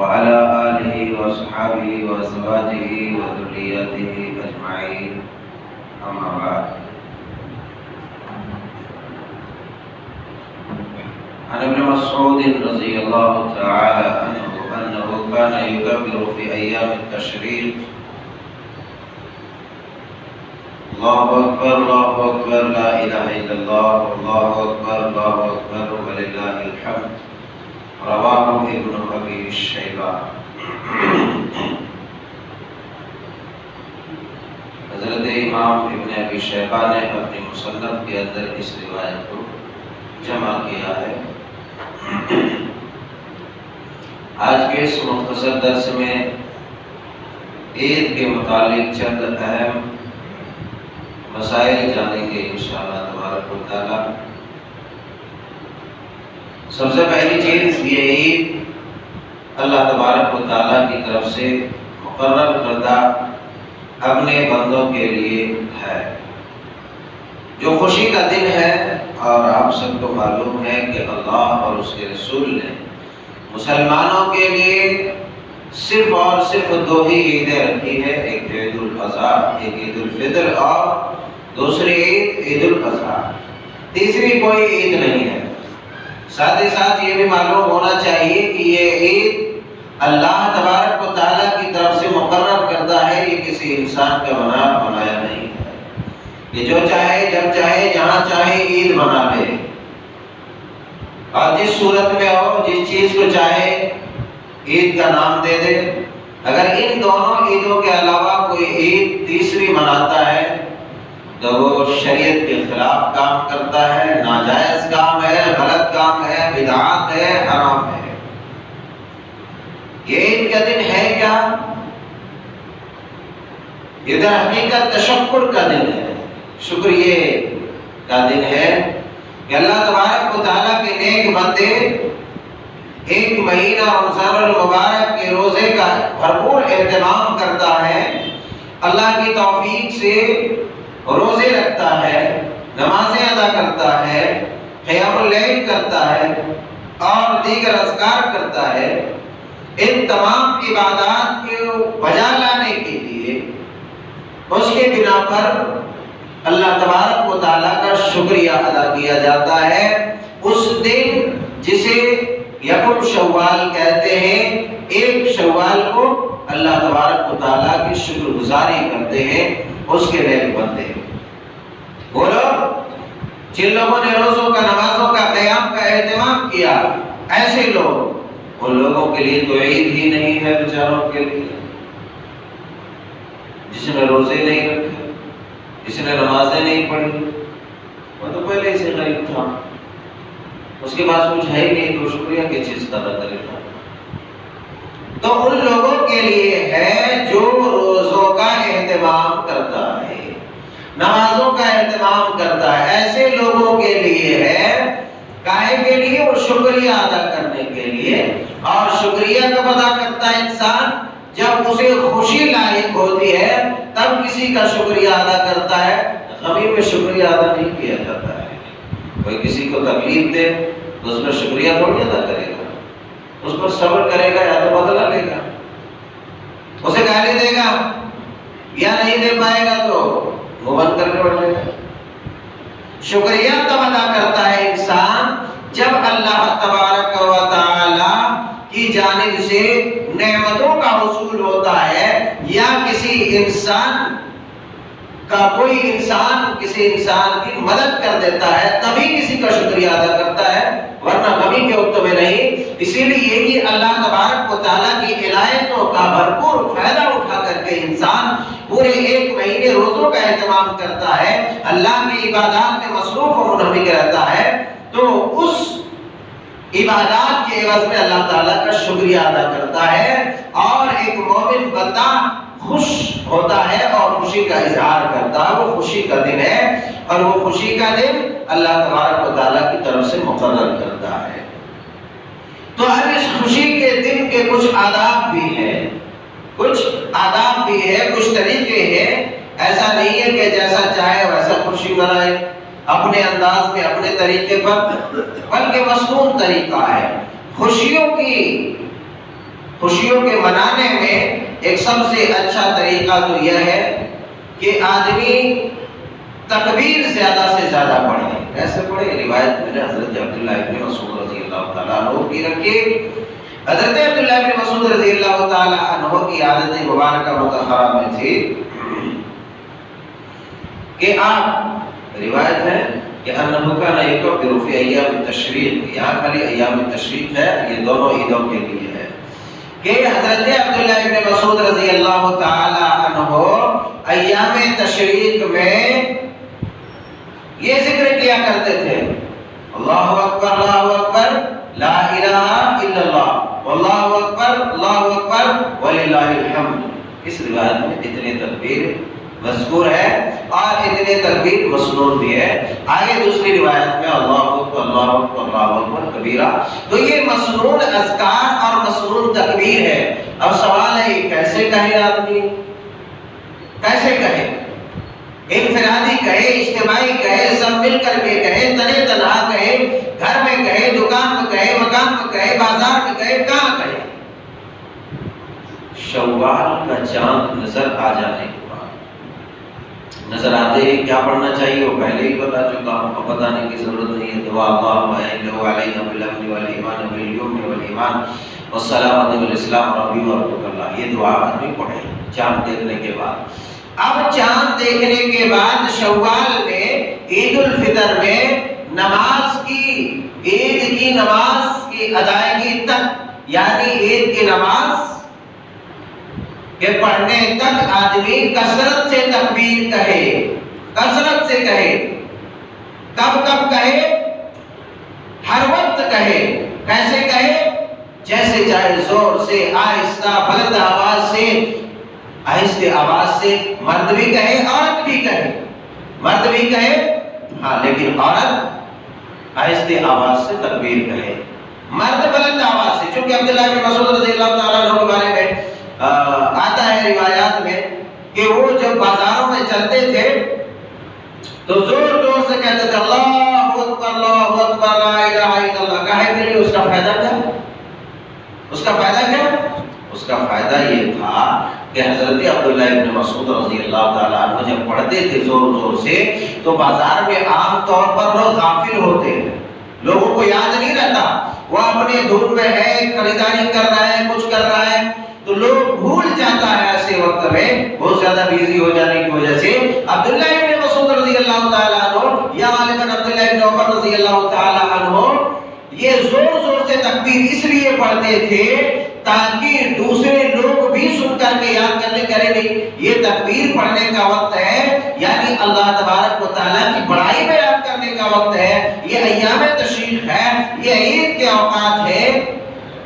وعلى آله وأصحابه وأزواجه وذريته أجمعين أما بعد عن ابن مسعود رضي الله تعالى عنه أنه كان يكبر في أيام التشريق الله أكبر الله أكبر لا إله إلا الله الله أكبر ولله الحمد رواه ابن أبي شيبة. حضرت امام ابن ابی شیبہ نے اپنی مصنف کے اندر اس روایت کو جمع کیا ہے. آج کے اس مختصر درس میں عید کے متعلق چند اہم مسائل جانیں گے انشاءاللہ تبارک و تعالی. سب سے پہلی چیز یہ عید اللہ تبارک و تعالیٰ کی طرف سے مقرر کردہ اپنے بندوں کے لیے ہے، جو خوشی کا دن ہے. اور آپ سب کو معلوم ہے کہ اللہ اور اس کے رسول نے مسلمانوں کے لیے صرف اور صرف دو ہی عیدیں رکھی ہے، ایک عید الاضحیٰ، ایک عید الفطر، اور دوسری عید عید الاضحیٰ. تیسری کوئی عید نہیں ہے. ساتھ ہی ساتھ یہ بھی معلوم ہونا چاہیے کہ یہ عید اللہ تبارک و تعالیٰ کی طرف سے مقرر کردہ ہے، یہ کسی انسان کا بنایا نہیں ہے. یہ جو چاہے جب چاہے جہاں چاہے عید بنا لے، اور جس صورت میں ہو جس چیز کو چاہے عید کا نام دے دے. اگر ان دونوں عیدوں کے علاوہ کوئی عید تیسری مناتا ہے تو وہ شریعت کے خلاف کام کرتا ہے، ناجائز کام ہے، غلط کام ہے، بدعات ہے، حرام ہے. یہ عید کا دن ہے کیا؟ یہ در حقیقت تشکر کا دن ہے، شکریہ کا دن ہے کہ اللہ تبارک و تعالیٰ کے نیک بندے ایک مہینہ رمضان المبارک کے روزے کا بھرپور اہتمام کرتا ہے، اللہ کی توفیق سے روزے رکھتا ہے، نمازیں ادا کرتا ہے، قیام اللیل کرتا ہے اور دیگر اذکار کرتا ہے. ان تمام عبادات کو بجا لانے کے لیے اس کے بنا پر اللہ تبارک و تعالیٰ کا شکریہ ادا کیا جاتا ہے. اس دن جسے یکم شوال کہتے ہیں، ایک شوال کو اللہ تبارک و تعالیٰ کی شکر گزاری کرتے ہیں اس کے نیک بندے. وہ لوگ جن لوگوں نے روزوں کا، نمازوں کا، قیام کا اہتمام کیا، ایسے لوگ، ان لوگوں کے لیے تو عید ہی نہیں ہے بیچاروں کے لیے. جس نے روزے نہیں رکھے، جس نے نمازیں نہیں پڑھی، وہ تو پہلے سے غریب تھا، اس کے پاس کچھ ہے ہی نہیں، تو شکریہ کی چیز کا ادا کرے گا. تو ان لوگوں کے لیے ہے جو روزوں کا اہتمام کرتا ہے، نمازوں کا اہتمام کرتا ہے. ایسے لوگوں کے لیے ہے، کاہے کے لیے؟ وہ شکریہ ادا کرنے کے لیے. اور شکریہ کب ادا کرتا ہے انسان؟ جب اسے خوشی لاحق ہوتی ہے تب کسی کا شکریہ ادا کرتا ہے. غمی میں شکریہ ادا نہیں کیا جاتا ہے. کوئی کسی کو تکلیف دے تو اس پر شکریہ تھوڑی ادا کرے گا، اس پر صبر کرے گا یا تو بدلہ لے گا. اسے گالی دے گا یا نہیں دے پائے گا تو وہ بند کر کے بیٹھ جائے گا. شکریہ تب ادا کرتا ہے انسان جب اللہ تبارک و تعالی کی جانب سے نعمتوں کا حصول ہوتا ہے، یا کسی انسان کا، کوئی انسان کسی انسان کی مدد کر دیتا ہے تبھی کسی کا شکریہ ادا کرتا ہے، ورنہ غمی کے وقت میں نہیں. اسی لیے یہ اللہ تبارک و تعالیٰ کی عنایتوں کا بھرپور فائدہ اٹھا کر کے انسان پورے ایک مہینے روزوں کا اہتمام کرتا ہے، اللہ کی عبادات میں مصروف و منہمک رہتا ہے، تو اس عبادات کے عوض میں اللہ تعالیٰ کا شکریہ ادا کرتا ہے. اور ایک مومن بندہ خوش ہوتا ہے اور خوشی کا اظہار کرتا ہے. وہ خوشی کا دن ہے، اور وہ خوشی کا دن اللہ تبارک و تعالیٰ کی طرف سے مقرر کرتا ہے. تو اب اس خوشی کے دن کے کچھ آداب بھی ہیں، کچھ طریقے ہیں. ایسا نہیں ہے کہ جیسا چاہے ویسا خوشی منائے اپنے انداز میں، اپنے طریقے پر، بلکہ مصنون طریقہ ہے. خوشیوں کی خوشیوں کے منانے میں ایک سب سے اچھا طریقہ تو یہ ہے کہ آدمی تکبیر زیادہ سے زیادہ پڑھے. کیسے پڑھے؟ روایت میں حضرت عبداللہ ابن مسعود رضی اللہ تعالیٰ عنہ کی رکھی. حضرت عبداللہ ابن مسعود رضی اللہ تعالیٰ عنہ کی عادت مبارکہ مطہرہ میں تھی کہ آپ، روایت ہے کہ انہو کان یکبر فی ایام التشریق، یہاں خالی ایام التشریق ہے، یہ دونوں عیدوں کے لیے ہے، کہ حضرت عبداللہ ابن مسعود رضی اللہ تعالی عنہ ایام تشریق میں یہ ذکر کیا کرتے تھے: اللہ اکبر لا الہ الا اللہ، واللہ اکبر وللہ الحمد. اس روایت میں اتنے تکبیر مذکور ہے اور اتنے تکبیر مسنون بھی ہے. آگے دوسری روایت میں اللہ اکبر کبیرہ. تو یہ مسنون اذکار اور مسنون تکبیر ہے. اب سوال ہے کیسے کہے آدمی، کیسے کہے؟ انفرادی کہے، اجتماعی کہے، سب مل کر کے کہے، تنے تنہا کہے، گھر میں کہے، دکان میں کہے، مکان میں کہے، بازار میں کہے، کہاں کہے؟ شوال کا چاند نظر آ جانے کے بعد، نظر آتے ہی کیا پڑھنا چاہیے وہ پہلے ہی بتا چکا ہوں، اب بتانے کی ضرورت نہیں ہے. دعا اللہم اعِنْهُ عَلَيْنَا بِالْأَمْنِ وَالْإِيمَانِ وَالْيُمْنِ وَالْإِيمَانِ وَالسَّلَامَةِ وَالْإِسْلَامِ رَبِّي وَرَبُّكَ اللَّهُ. یہ دعا آدمی پڑھے چاند دیکھنے کے بعد. اب چاند دیکھنے کے بعد شوال میں عید الفطر میں نماز کی، عید کی نماز کی ادائیگی تک، یعنی عید کی نماز کے پڑھنے تک آدمی کثرت سے تکبیر کہے، کثرت سے کہے. کب کب کہے؟ ہر وقت کہے. کیسے کہے؟ جیسے چاہے زور سے، آہستہ بلند آواز سے، آہستہ آواز سے. مرد بھی کہے، عورت بھی کہے. مرد بھی کہے ہاں، لیکن عورت آہستہ آواز سے تکبیر کہے. مرد بلند آواز سے. چونکہ عبداللہ بن مسعود رضی اللہ تعالیٰ عنہ کے بارے میں آتا ہے روایات میں کہ وہ جب بازاروں میں چلتے تھے تو زور زور سے کہتے تھے اللہ اکبر لا الہ الا اللہ. کہے کے لیے اس کا فائدہ کیا؟ اس کا فائدہ کیا؟ اس کا فائدہ یہ تھا کہ حضرت عبداللہ ابن مسعود رضی اللہ تعالیٰ عنہ جب پڑھتے تھے زور زور سے تو بازار میں عام طور پر لوگ غافل ہوتے ہیں، لوگوں کو یاد نہیں رہتا، وہ اپنے دھن میں ہے، خریداری کر رہا ہے، کچھ کر رہا ہے، تو لوگ بھول جاتا ہے ایسے وقت میں بہت زیادہ بیزی ہو جانے کی وجہ سے. عبداللہ ابن مسعود رضی اللہ تعالیٰ عنہ یا غالباً عبداللہ ابن عمر رضی اللہ تعالیٰ عنہ یہ زور زور سے تکبیر اس لیے پڑھتے تھے تاکہ دوسرے لوگ بھی سن کر کے یاد کرنے کرے نہیں یہ تکبیر پڑھنے کا وقت ہے، یعنی اللہ تبارک و تعالیٰ کی بڑائی بیان کرنے کا وقت ہے، یہ ایام تشریق ہے، یہ عید کے اوقات ہے.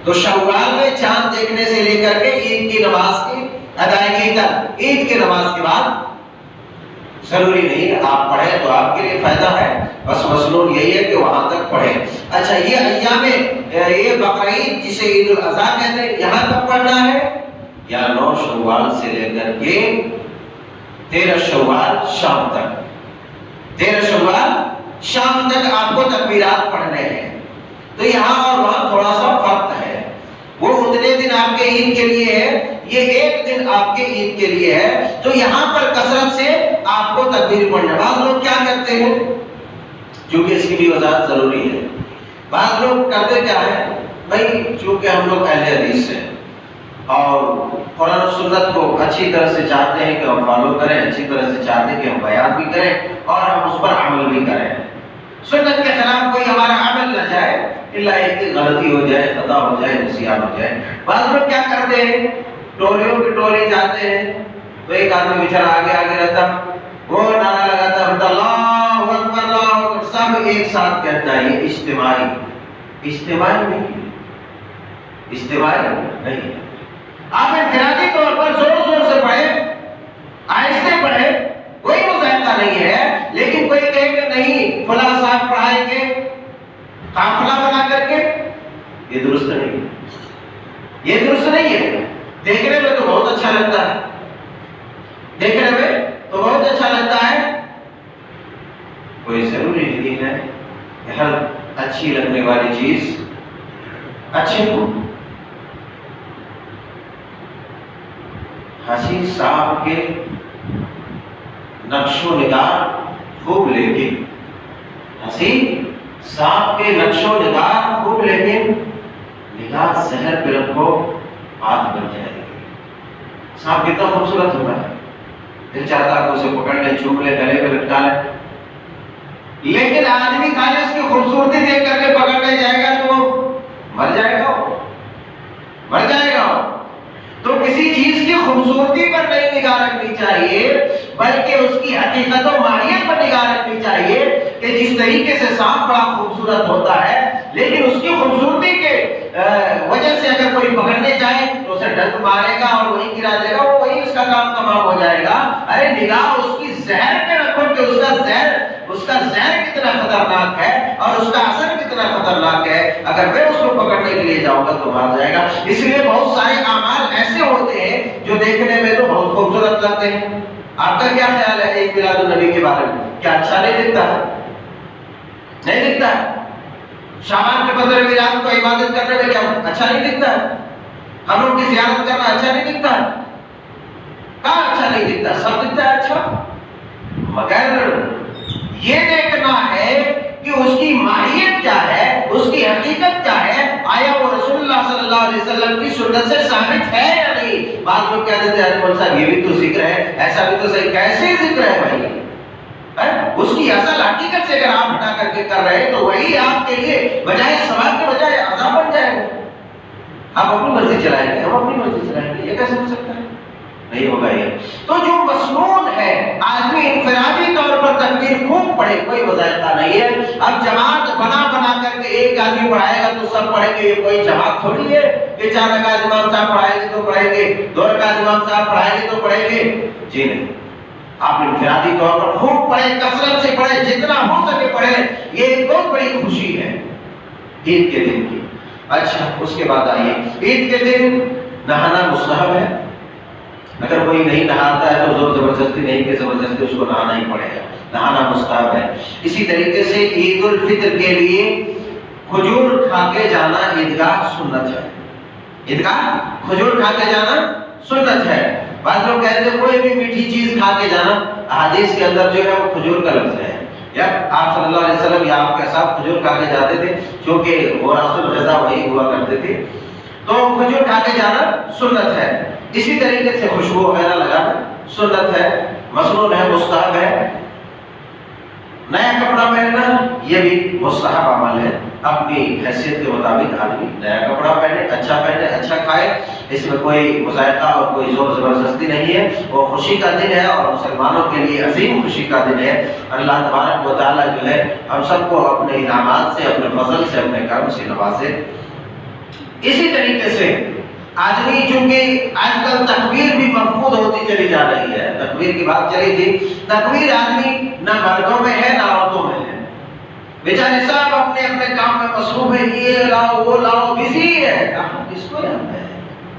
تو شوال میں چاند دیکھنے سے لے کر کے عید کی نماز کی ادائیگی تک، عید کی نماز کے بعد ضروری نہیں ہے آپ پڑھیں تو آپ کے لیے فائدہ ہے، بس مسنون یہی ہے کہ وہاں تک پڑھیں. اچھا یہ ایام یہ بقرعید جسے عید الاضحیٰ کہتے ہیں یہاں تک پڑھنا ہے یا 9 شوال سے لے کر کے 13 شوال شام تک، 13 شوال شام تک آپ کو تکبیرات پڑھنے ہیں. تو یہاں اور وہاں تھوڑا سا فرق ہے. وہ اتنے دن آپ کے عید کے لیے ہے، یہ ایک دن آپ کے عید کے لیے ہے. تو یہاں پر کثرت سے آپ کو تکبیر پڑھنا. بعض لوگ کیا کرتے ہیں، چونکہ اس کی بھی وضاحت ضروری ہے، بعض لوگ کرتے کیا ہے بھائی، چونکہ ہم لوگ اہل حدیث ہیں اور قرآن و سنت کو اچھی طرح سے چاہتے ہیں کہ ہم فالو کریں، اچھی طرح سے چاہتے ہیں کہ ہم بیان بھی کریں اور ہم اس پر عمل بھی کریں، سنت کے خلاف کوئی ہمارا عمل نہ جائے، اللہ ایک غلطی ہو جائے، خطا ہو جائے، نسیان ہو جائے. بعض لوگ کیا کرتے ہیں، ٹولیوں کی ٹولی جاتے ہیں تو ایک آدمی بچھڑا آگے آگے رہتا، وہ نعرہ لگاتا ہے اللہ اکبر اللہ اکبر، سب ایک ساتھ کہتا ہے. یہ اجتماعی نہیں، اجتماعی نہیں. آپ انفرادی طور پر زور زور سے پڑھیں، آہستہ پڑھیں، کوئی مذائقہ نہیں ہے. لیکن کوئی کہے کہ نہیں فلاں صاحب پڑھائیں گے قافلہ بنا کر کے، یہ درست نہیں ہے، یہ درست نہیں ہے. دیکھنے میں تو بہت اچھا لگتا ہے، دیکھنے میں تو بہت اچھا لگتا ہے. کوئی ضروری نہیں ہے کہ ہر اچھی لگنے والی چیز اچھی ہو. حسین صاحب کے نقش و نگار خوب، لیکن حسین صاحب کے نقش و نگار خوب، لیکن نگاہ زہر پہ رکھو ہاتھ بن جائے گی۔ صاحب کتنا خوبصورت ہوتا ہے، دل چاہتا ہے اسے پکڑ لے، چوم لے، گلے پہ لٹکا لے، لیکن آدمی خالی اس کی خوبصورتی دیکھ کر کے پکڑنے جائے گا تو وہ مر جائے گا، مر جائے گا۔ تو کسی چیز کی خوبصورتی پر نہیں نگاہ رکھنی چاہیے، بلکہ اس کی حقیقت و ماہیت پر نگاہ رکھنی چاہیے کہ جس طریقے سے سانپ بڑا خوبصورت ہوتا ہے، لیکن اس کی خوبصورتی کے وجہ سے اگر کوئی پکڑنے جائے تو اسے ڈنک مارے گا اور وہی گرا دے گا، وہی اس کا کام تمام ہو جائے گا۔ ارے نگاہ اس کی زہر پہ رکھو کہ اس کا زہر کتنا خطرناک ہے اور اس کا اثر کتنا خطرناک ہے۔ اگر میں اس کو پکڑنے کے لیے جاؤں گا تو مار جائے گا۔ اس لیے بہت سارے اعمال ایسے ہوتے ہیں جو دیکھنے میں تو بہت خوبصورت لگتے ہیں۔ آپ کا کیا خیال ہے عید میلاد النبی کے بارے میں؟ کیا اچھا نہیں دکھتا ہے؟ نہیں دکھتا ہے؟ شعبان کے 15ویں رات کو عبادت کرنے میں کیا اچھا نہیں دکھتا ہے؟ قبروں کی زیارت کرنا اچھا نہیں دکھتا ہے؟ کہاں اچھا نہیں دکھتا؟ سب دکھتا ہے اچھا، مگر یہ دیکھنا ہے کہ اس کی ماہیت کیا ہے، اس کی حقیقت کیا ہے، آیا وہ رسول اللہ صلی اللہ علیہ وسلم کی سنت سے ثابت ہے یا نہیں۔ بعض لوگ کہتے ہیں ارے مولوی صاحب یہ بھی تو ذکر ہے، ایسا بھی تو صحیح، کیسے ذکر ہے بھائی؟ اس کی اصل حقیقت سے اگر آپ ہٹا کر کے کر رہے ہیں تو وہی آپ کے لیے بجائے ثواب کے بجائے عذاب بن جائے گا۔ آپ اپنی مرضی چلائیں گے، ہم اپنی مرضی چلائیں گے، یہ کیسے ہو سکتا ہے؟ نہیں ہوگا یہ۔ تو جو مسنون ہے، آدمی انفرادی طور پر تکبیر خوب پڑھے، کوئی وظائفہ نہیں ہے۔ اب جماعت بنا کر کے ایک آدمی پڑھائے گا تو سب پڑھیں گے، یہ کوئی جماعت تھوڑی ہے کہ 4 رکعت امام صاحب پڑھائیں گے تو پڑھیں گے، 2 رکعت امام صاحب پڑھائیں گے تو پڑھیں گے، جی نہیں۔ آپ انفرادی طور پر خوب پڑھیں، کثرت سے پڑھیں، جتنا ہو سکے پڑھیں، یہ ایک بہت بڑی خوشی ہے عید کے دن کی۔ اچھا، اس کے بعد آئیے، عید کے دن نہانا مستحب ہے۔ اگر کوئی نہیں نہاتا ہے تو زور زبردستی نہیں کہ زبردستی اس کو نہانا ہی پڑے گا، نہانا مستحب ہے۔ اسی طریقے سے عید الفطر کے لیے کھجور کھا کے جانا عیدگاہ سنت ہے۔ عیدگاہ کھجور کھا کے جانا سنت ہے۔ بعض لوگ کہتے ہیں کوئی بھی میٹھی چیز کھا کے جانا، احادیث کے اندر جو ہے وہ کھجور کا لفظ ہے، یا آپ صلی اللہ علیہ وسلم یا آپ کے ساتھ کھجور کھا کے جاتے تھے، چونکہ وہ رسول غذا وہی ہوا کرتے تھے، تو کھجور کھا کے جانا سنت ہے۔ اسی طریقے سے خوشبو وغیرہ لگانا سنت ہے، مسنون ہے، مستحب ہے۔ نیا کپڑا پہننا یہ بھی مستحب عمل ہے، اپنی حیثیت کے مطابق آدمی نیا کپڑا پہنے، اچھا کھائے، اس میں کوئی مذائقہ اور کوئی زور زبردستی نہیں ہے۔ وہ خوشی کا دن ہے اور مسلمانوں کے لیے عظیم خوشی کا دن ہے۔ اللہ تبارک و تعالیٰ جو ہے ہم سب کو اپنے انعامات سے، اپنے فضل سے، اپنے کرم سے نوازے۔ اسی طریقے سے آدمی، چونکہ آج کل تکبیر بھی مفقود ہوتی چلی جا رہی ہے، تکبیر کی بات چلی تھی، تکبیر آدمی نہ مردوں میں ہے نہ عورتوں میں ہے، بیچارے سب اپنے اپنے کام میں مصروف ہے، یہ لاؤ وہ لاؤ، بزی ہے۔ کس کو یاد ہے؟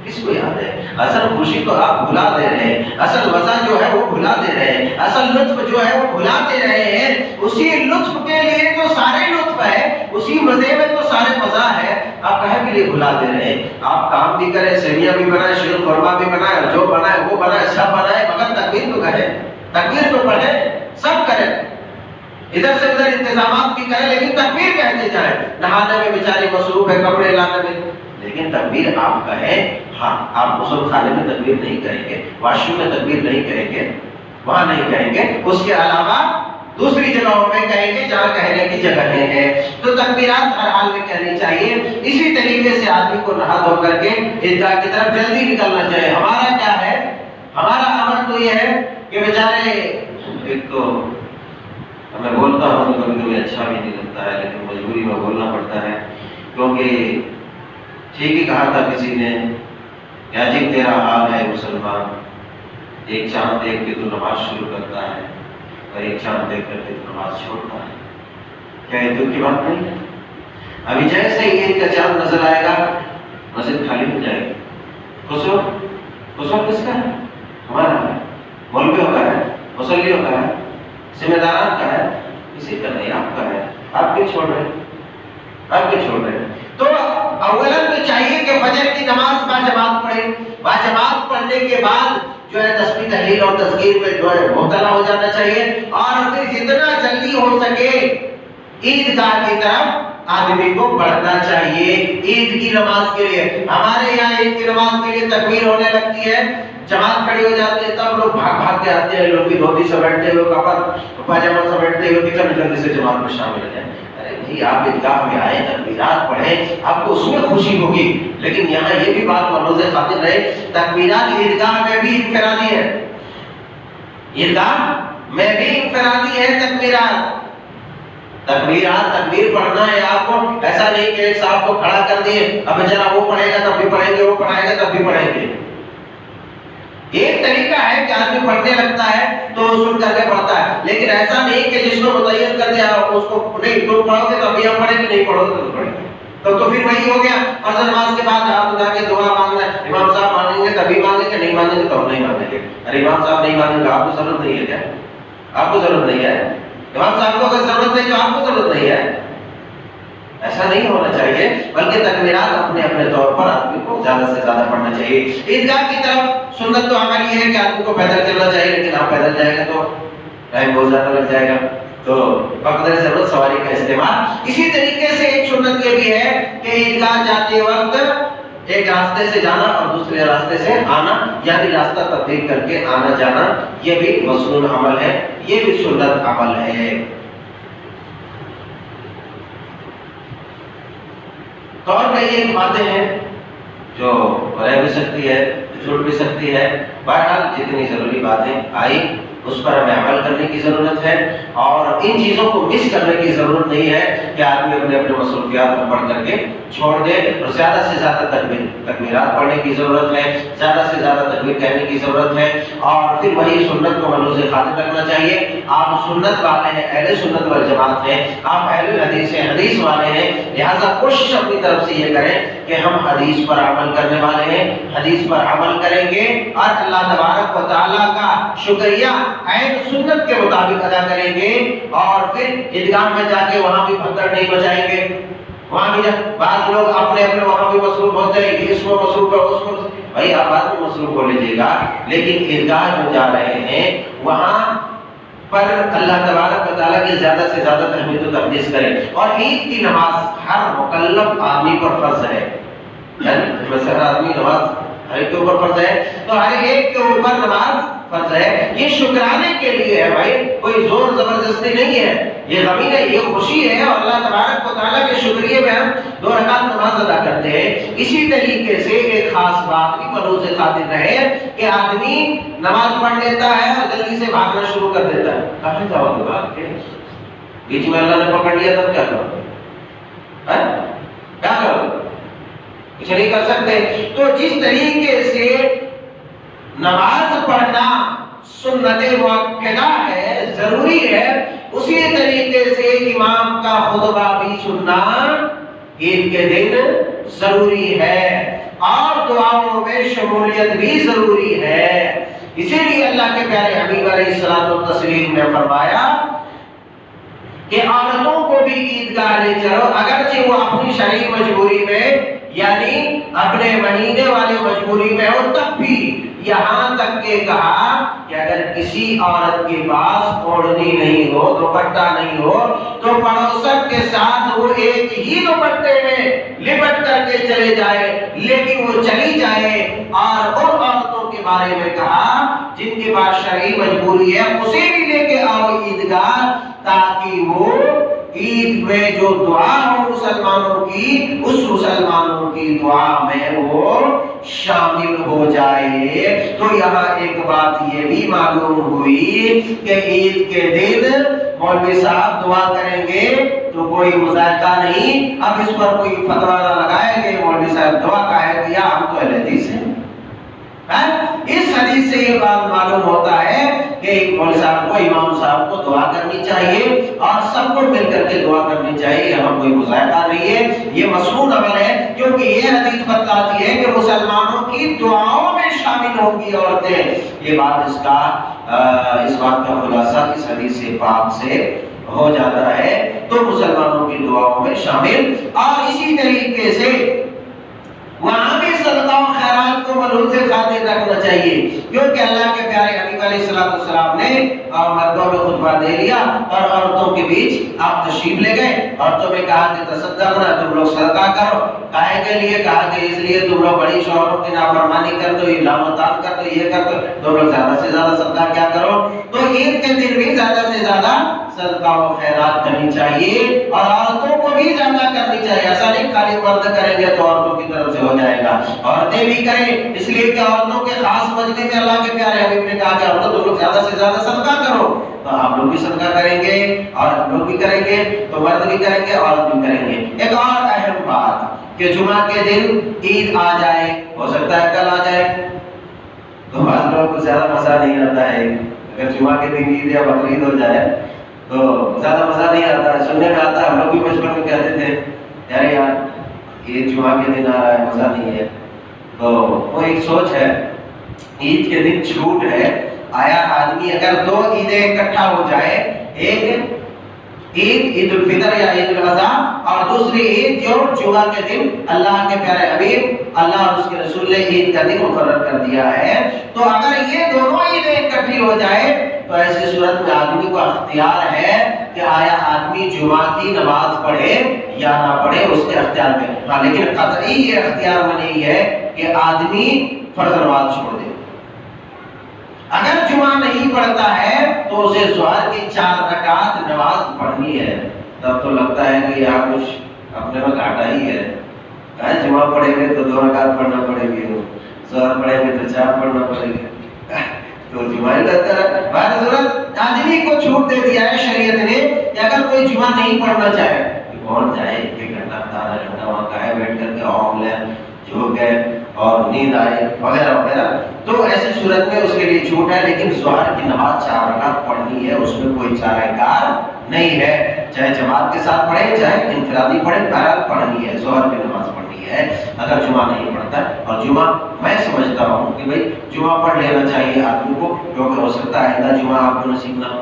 کس کو یاد ہے؟ اصل خوشی کو آپ بھلا دے رہے ہیں، اصل مزہ جو ہے وہ بھلا دے رہے ہیں، اصل لطف جو ہے وہ بھلا دے رہے ہیں۔ اسی لطف کے لیے تو سارے لطف ہے، اسی مزے میں تو سارے مزہ ہے، آپ کہے کے لیے بھلا دے رہے ہیں؟ آپ کام بھی کریں، سیویاں بھی بنائیں، شیر خورما بھی بنائیں، جو بنائے وہ بنائے، سب بنائے، مگر تکبیر تو کریں، تکبیر تو پڑھیں، سب کریں، ادھر سے ادھر انتظامات بھی کریں، لیکن تکبیر کہتے جائیں۔ نہانے میں بیچارے مصروف ہے، کپڑے لانے میں، لیکن تکبیر آپ کہیں۔ ہاں، آپ غسل خانے میں تکبیر نہیں کریں گے، واش روم میں تکبیر نہیں کریں گے، وہاں نہیں کہیں گے، اس کے علاوہ دوسری جگہوں میں کہیں گے جہاں کہنے کی جگہیں ہیں۔ تو تکبیرات ہر حال میں کہنی چاہیے۔ اسی طریقے سے آدمی کو نہا دھو کر کے عیدگاہ کی طرف جلدی نکلنا چاہیے۔ ہمارا کیا ہے؟ ہمارا عمل تو یہ ہے کہ بیچارے، ایک تو میں بولتا ہوں تو کبھی کبھی اچھا بھی نہیں لگتا ہے، لیکن مجبوری میں بولنا پڑتا ہے، کیونکہ ٹھیک ہی کہا تھا کسی نے، عجیب تیرا حال ہے مسلمان، ایک چاند دیکھ کے تو نماز شروع کرتا ہے اور ایک چاند دیکھ کر کے تو نماز چھوڑتا ہے۔ کیا یہ دل کی بات نہیں ہے؟ ابھی جیسے ہی عید کا چاند نظر آئے گا مسجد خالی ہو جائے گی۔ قصور کس کا ہے؟ ہمارا ہے، مولویوں کا ہے، مصلیوں کا ہے، ذمہ داران کا ہے، کسی کا نہیں، آپ کا ہے۔ آپ کیوں چھوڑ رہے ہیں؟ آپ کیوں چھوڑ رہے ہیں؟ تو اولاً تو چاہیے کہ فجر کی نماز باجماعت پڑھیں۔ باجماعت پڑھنے پڑھنے کے بعد جو ہے تسبیح تحلیل اور تذکیر میں جو ہے مبتلا ہو جانا چاہیے، اور پھر جتنا جلدی ہو سکے عیدگاہ کی طرف آدمی کو بڑھنا چاہیے عید کی نماز کے لیے۔ ہمارے یہاں عید کی نماز کے لیے تکبیر ہونے لگتی ہے، جماعت کھڑی ہو جاتی ہے، تب لوگ بھاگ بھاگ کے آتے ہیں، لوگ کی دھوتی سمیٹتے ہوئے، کپڑا پاجامہ سمیٹتے ہوئے کہ جلدی سے جماعت میں شامل ہو جائیں۔ ارے بھائی آپ عیدگاہ میں آئے، تکبیرات پڑھیں، آپ کو اس میں خوشی ہوگی، لیکن یہاں یہ بھی بات ملحوظ خاطر رہے، تکبیرات عیدگاہ میں بھی انفرادی ہے، عیدگاہ میں بھی انفرادی ہے تکبیرات۔ تکبیر پڑھنا ہے آپ کو، ایسا نہیں کہ ایک صاحب کو کھڑا کر دیے، اب جرا وہ پڑھے گا تب بھی پڑھیں گے، وہ پڑھائے گا تب بھی پڑھیں گے۔ ایک طریقہ ہے کہ آدمی پڑھنے لگتا ہے تو سن کر کے پڑھتا ہے، لیکن ایسا نہیں کہ جس کو متعین کر دیا اس کو نہیں، تم پڑھو گے تو ابھی ہم پڑھیں گے، نہیں پڑھو گے تو پڑھیں گے، تو پھر وہی ہو گیا۔ فرض نماز کے بعد ہاتھ اٹھا کے دعا مانگنا ہے، امام صاحب مانیں گے تبھی مانگیں گے، نہیں مانیں گے تو ہم نہیں مانیں گے۔ ارے امام صاحب نہیں مانیں گے، آپ کو ضرورت نہیں ہے کیا؟ آپ کو ضرورت نہیں ہے؟ امام صاحب کو اگر ضرورت نہیں تو آپ کو ضرورت نہیں ہے؟ ایسا نہیں ہونا چاہیے، بلکہ تکبیرات اپنے اپنے طور پر آدمی کو زیادہ سے زیادہ پڑھنا چاہیے۔ عیدگاہ کی طرف سنت تو عمل یہ ہے کہ آدمی کو پیدل چلنا چاہیے، لیکن آپ پیدل جائیں گے تو ٹائم بہت زیادہ لگ جائے گا، تو بقدر ضرورت سواری کا استعمال۔ اسی طریقے سے ایک سنت یہ بھی ہے کہ عیدگاہ جاتے وقت ایک راستے سے جانا اور دوسرے راستے سے آنا، یعنی راستہ تبدیل کر کے آنا جانا، یہ بھی مسنون عمل ہے، یہ بھی سنت عمل ہے۔ تو اور کئی ایک باتیں ہیں جو رہ بھی سکتی ہے، چھوٹ بھی سکتی ہے، بہرحال جتنی ضروری باتیں آئی اس پر ہمیں عمل کرنے کی ضرورت ہے، اور ان چیزوں کو مس کرنے کی ضرورت نہیں ہے کہ آدمی اپنے اپنے مصروفیات کو پڑھ کر کے چھوڑ دے، اور زیادہ سے زیادہ تکبیرات پڑھنے کی ضرورت ہے، زیادہ سے زیادہ تکبیر کہنے کی ضرورت ہے، اور پھر وہی سنت کو ملحوظ خاطر رکھنا چاہیے۔ آپ سنت والے ہیں، اہل سنت والجماعت ہیں، آپ اہل الحدیث ہیں، حدیث والے ہیں، لہذا کوشش اپنی طرف سے یہ کریں کہ ہم حدیث پر عمل کرنے والے ہیں، حدیث پر عمل کریں گے اور اللہ تبارک و تعالیٰ کا شکریہ عین سنت کے مطابق ادا کریں گے، اور پھر عیدگاہ میں جا کے وہاں بھی پتھر نہیں بچائیں گے۔ وہاں بھی بعض لوگ اپنے اپنے وہاں بھی مصروف ہوتے ہیں، اس میں مصروف ہے، اس میں، بھائی آپ بعد میں مصروف ہو لیجیے گا، لیکن عیدگاہ میں جا رہے ہیں وہاں پر اللہ تبارک و تعالیٰ کی زیادہ سے زیادہ تحمید و تقدیس کریں۔ اور عید کی نماز ہر مکلف آدمی پر فرض ہے، یعنی ویسے ہر آدمی نماز ہر ایک کے اوپر فرض ہے، تو ہر ایک کے اوپر نماز فرض ہے۔ یہ شکرانے کے لیے ہے بھائی، کوئی زور زبردستی نہیں ہے، یہ غمی ہے، یہ خوشی ہے، اور اللہ تبارک و تعالیٰ کے شکریہ میں ہم 2 رکعت نماز ادا کرتے ہیں۔ اسی طریقے سے ایک خاص بات بھی ملحوظ خاطر رہے کہ آدمی نماز پڑھ لیتا ہے اور جلدی سے بھاگنا شروع کر دیتا ہے، کہاں جاؤ گے بھاگ کے؟ بیچ میں اللہ نے پکڑ لیا تب کیا کرو گے؟ کیا کرو گے؟ کچھ نہیں کر سکتے۔ تو جس طریقے سے نماز پڑھنا سنت مؤکدہ ہے، ضروری ہے، اسی طریقے سے امام کا خطبہ بھی سننا عید کے دن ضروری ہے، اور دعاؤں میں شمولیت بھی ضروری ہے۔ اسی لیے اللہ کے پیارے حبیب علیہ الصلوۃ والتسلیم نے فرمایا کہ عورتوں کو بھی عیدگاہ لے چلو، اگرچہ وہ اپنی شرعی مجبوری میں، یعنی اپنے مہینے والے مجبوری میں ہو، تب بھی یہاں تک کہ کہا کہ اگر کسی عورت کے پاس اوڑھنی نہیں ہو، دوپٹہ نہیں ہو، تو پڑوسن کے ساتھ وہ ایک ہی دوپٹے میں لپٹ کر کے چلے جائے، لیکن وہ چلی جائے، اور ان عورتوں کے بارے میں کہا جن کے پاس شرعی مجبوری ہے، اسے بھی لے کے آؤ عیدگاہ، تاکہ وہ عید میں جو دعا ہو مسلمانوں کی، اس مسلمانوں کی دعا میں وہ شامل ہو جائے۔ تو یہاں ایک بات یہ بھی معلوم ہوئی کہ عید کے دن مولوی صاحب دعا کریں گے تو کوئی مذائقہ نہیں، اب اس پر کوئی فتویٰ نہ لگائے کہ مولوی صاحب دعا کاہے کیا، ہم تو اہل حدیث ہیں۔ اس حدیث سے یہ بات معلوم ہوتا ہے کہ مولوی صاحب کو، امام صاحب کو دعا کرنی چاہیے، اور سب کو مل کر کے دعا کرنی چاہیے، یہاں کوئی مذائقہ نہیں ہے، یہ مسنون عمل ہے، کیونکہ یہ حدیث بتلاتی ہے کہ مسلمانوں کی دعاؤں میں شامل ہوں گی عورتیں۔ یہ بات اس بات کا خلاصہ اس حدیث پاک سے ہو جاتا ہے، تو مسلمانوں کی دعاؤں میں شامل، اور اسی طریقے سے وہاں بھی صدقہ و خیرات کو منون سے خاطر رکھنا چاہیے، کیونکہ اللہ کے پیارے حبیب علیہ السلام نے مردوں میں خطبہ دے لیا اور عورتوں کے بیچ آپ تشریف لے گئے اور تمہیں کہا کہ تصدقنا، تم لوگ صدقہ کرو۔ کہے کے لیے کہا کہ اس لیے تم لوگ بڑی شوہروں کی نافرمانی کرتے ہو، لامتان کرتے ہو، یہ کرتے ہو، تم لوگ زیادہ سے زیادہ صدقہ کیا کرو۔ تو عید کے دن بھی زیادہ سے زیادہ صدقہ و خیرات کرنی چاہیے اور عورتوں کو بھی زیادہ کرنی چاہیے۔ ایسا نہیں خالی مرد کریں گے تو عورتوں کی طرف سے ہو جائے گا، عورتیں بھی کریں، اس لیے کہ عورتوں کے خاص مجلے میں اللہ کے پیارے حبیب نے کہا کہ عورتوں تم لوگ زیادہ سے زیادہ صدقہ کرو۔ تو آپ لوگ بھی صدقہ کریں گے اور ہم لوگ بھی کریں گے، تو مرد بھی کریں گے، عورت بھی کریں گے۔ ایک اور اہم بات کہ جمعہ کے دن عید آ جائے، ہو سکتا ہے کل آ جائے، تو بعض لوگوں کو زیادہ مزہ نہیں آتا ہے۔ اگر جمعہ کے دن عید یا بقرعید ہو جائے تو زیادہ مزہ نہیں آتا ہے، سننے میں آتا ہے۔ ہم لوگ بھی بچپن میں کہتے تھے یار یہ جمعہ کے دن آ رہا ہے، مزہ نہیں ہے۔ تو وہ ایک سوچ ہے، عید کے دن چھوٹ ہے، آیا آدمی اگر دو عیدیں اکٹھا ہو جائے، ایک عید الفطر یا عید الاضحیٰ اور دوسری عید جو جمعہ کے دن اللہ کے پیارے حبیب اللہ اور اس کے رسول نے عید کا دن مقرر کر دیا ہے، تو اگر یہ دونوں عیدیں اکٹھی ہو جائے تو ایسی صورت میں آدمی کو اختیار ہے کہ آیا آدمی جمعہ کی نماز پڑھے یا نہ پڑھے، اس کے اختیار میں۔ لیکن قطعی یہ اختیار میں نہیں ہے کہ آدمی فرض نماز چھوڑ دے۔ اگر جمعہ نہیں پڑھتا ہے تو اسے ظہر کی 4 رکعت نماز پڑھنی ہے۔ تب تو لگتا ہے کہ یہاں کچھ اپنے میں گھاٹا ہی ہے، جمعہ پڑھیں گے تو 2 رکعت پڑھنا پڑے گی، ظہر پڑھیں گے تو 4 پڑھنا پڑے گا، تو جمعہ بہتر ہے۔ بہر صورت آدمی کو چھوٹ دے دیا ہے شریعت نے کہ اگر کوئی جمعہ نہیں پڑھنا چاہے کہ کون جائے 1 گھنٹہ آدھا گھنٹہ وہاں کہے بیٹھ کر کے عوام لے جو گئے اور نیند آئے وغیرہ وغیرہ، تو ایسی صورت میں اس کے لیے چھوٹ ہے۔ لیکن ظہر کی نماز 4 رکعت پڑھنی ہے، اس میں کوئی چارہ کار نہیں ہے، چاہے جماعت کے ساتھ پڑھے چاہے انفرادی پڑھے، بہرحال پڑھنی ہے، ظہر کی نماز پڑھنی ہے اگر جمعہ نہیں پڑھتا ہے۔ اور جمعہ میں سمجھتا ہوں کہ بھائی جمعہ پڑھ لینا چاہیے آدمی کو، کیونکہ ہو سکتا ہے آئندہ جمعہ آپ کو نصیب نہ ہو،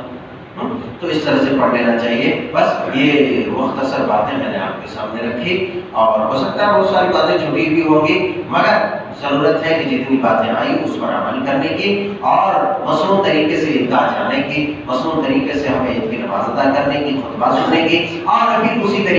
تو اس طرح سے پڑھ لینا چاہیے۔ بس یہ مختصر باتیں میں نے آپ کے سامنے رکھی، اور ہو سکتا ہے بہت ساری باتیں چھوٹی بھی ہوگی، مگر ضرورت ہے کہ جتنی باتیں آئیں اس پر عمل کرنے کی اور مصنوع طریقے سے عیدگاہ جانے کی، مصنوع طریقے سے ہمیں عید کی نماز ادا کرنے کی، خطبہ سننے کی، اور ابھی اسی طریقے